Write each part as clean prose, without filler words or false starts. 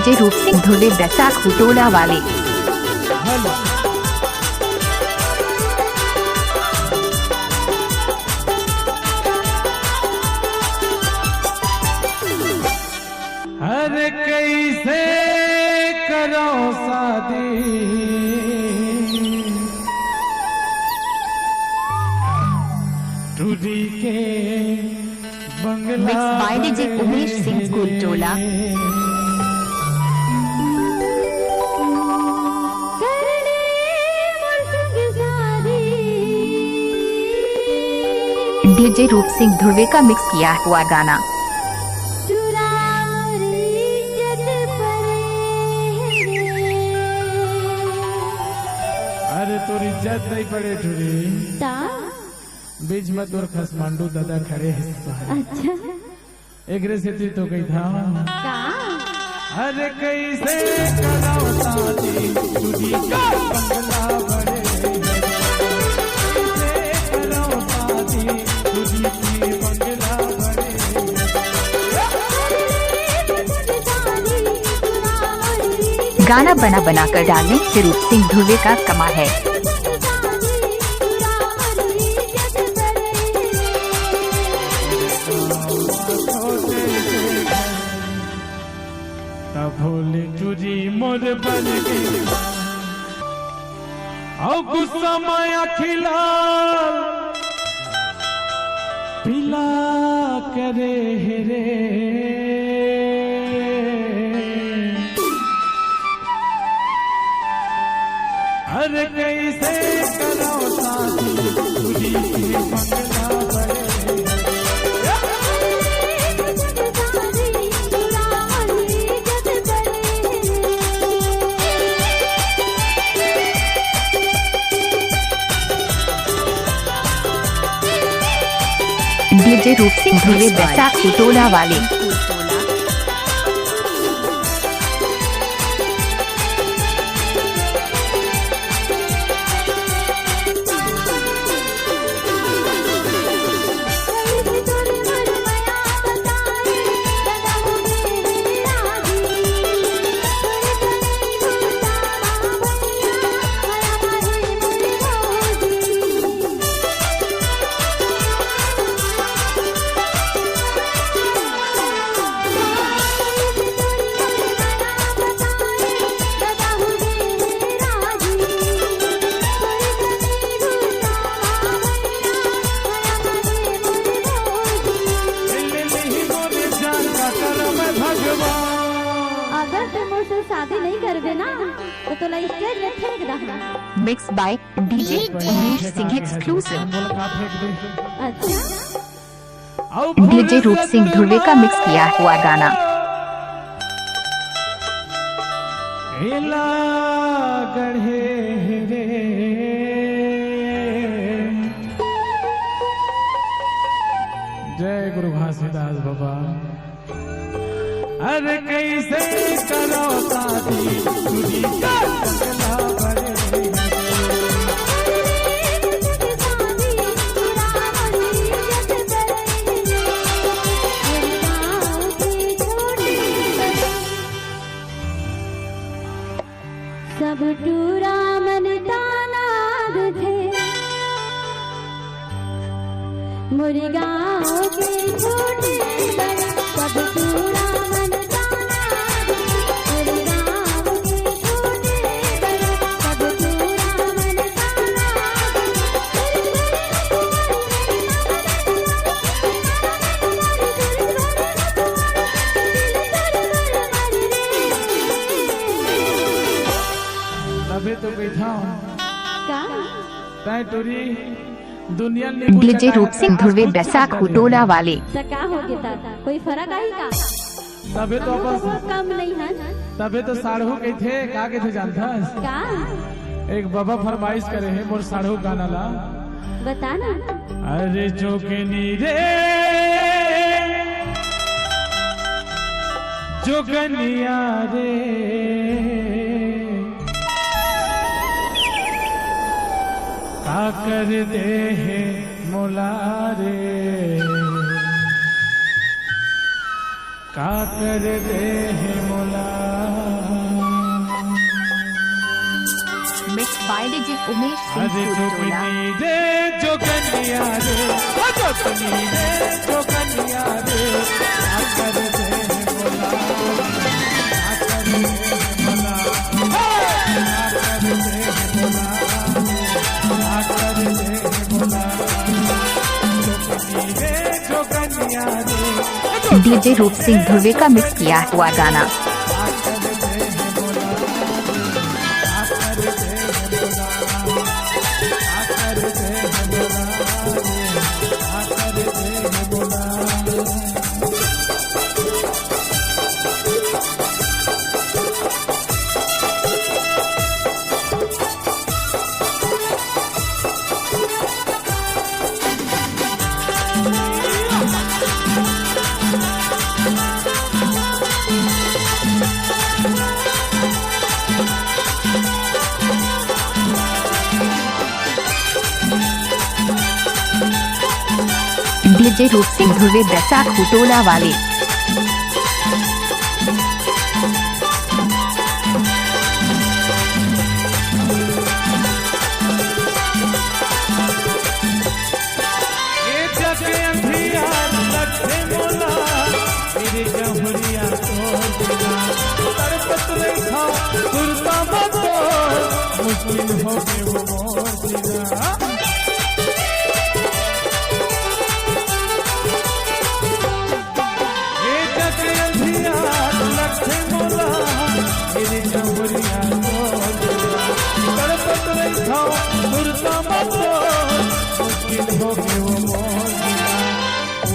DJ Roop Singh Dhurve बैसाख टोला वाले। अरे कैसे करो शादी टूटी के बंगला। Mix by DJ Umesh Singh school Tola. DJ Roop Singh Dhurve का मिक्स किया हुआ गाना। अरे तोर इज्जत नहीं पड़े ठुरी बीच में तोर खसमांडू दादा खड़े हैं। अच्छा एकरे से तो कही था अरे कैसे कराओ शादी टूटी का बंगला बड़े। गाना बना बना कर डालने से रूप सिंह धुर्वे का कमाल है। भोले चूरी मोर बन गई और गुस्सा माया खिला पिला करे रे। अरे कैसे करो शादी टूटी के बंगला बड़े। डीजे रूप सिंह धुर्वे बैसाख टोला वाले। शादी नहीं करवे ना तो स्टेज में फेंक दहना। Mix by DJ Umesh Singh exclusive. अच्छा डीजे रूप सिंह धुर्वे का मिक्स किया हुआ गाना। जय गुरु घासीदास बाबा। अरे कैसे करो शादी टूटी का बंगला बड़े। सब टूरा मन तानाद थे मोरी गाँव के छोटे बड़े। सब टूरा मन तानाद मोरी गाँव के छोटे बड़े। सब टूरा मन अबे तो बैठा हूँ तय टोरी दुनिया डीजे रूप सिंह धुर्वे बैसाख टोला वाले। क्या हो गया कोई फर्क आई का तबे तो कम नहीं है। तबे तो साढ़ू के थे का के थे जानता का एक बाबा फरमाइश करे है मोर साढ़ू गाना ला बता ना। अरे जोगनी रे जोगनिया रे का कर दे है मोला रे का कर दे है मोला। बाय डीजे उमेश सिंह अरे कुरटोला। जोगनी रे जोगनिया रे, जोगनी रे जोगनिया रे, आकर दे बोला, आकर दे बोला, आकर दे बोला, आकर दे बोला, जोगनी रे जोगनिया रे। डीजे रूप सिंह ध्रुवे का मिक्स किया हुआ गाना। डीजे रूप सिंह ध्रुवे दसा खुटोला वाले। ये जग अंधियार लट्ठे मोला, मेरे जहुरिया तोड़ दिया, तरपत रेखा सुरता मत मुश्किल हो के वो मोर दिया। ये जग अंधियार लट्ठे मोला, मेरे जहुरिया तोड़ दिया, तरपत रेखा सुरता मत मुश्किल हो के वो मोर दिया।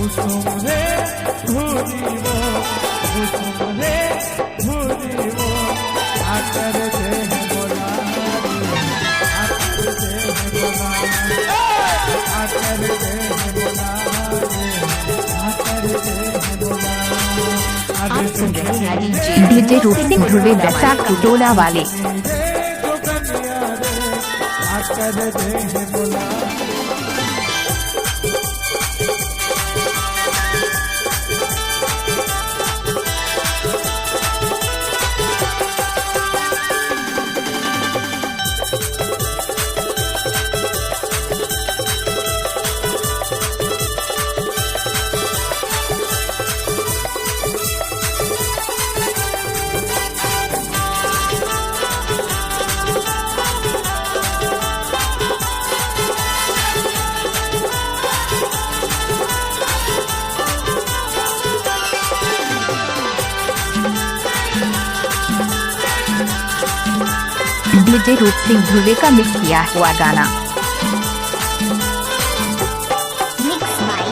उसुमरे भूरी वो, उसुमरे भूरी वो, आकर दे बोला, आकर दे बोला, आकर दे बोला, आकर दे बोला। आप सुन रहे हैं डीजे रूप सिंह ध्रुवे दसा खुटोला वाले। आकर दे बोला। डीजे रूप सिंह ध्रुवे का मिक्स किया हुआ गाना।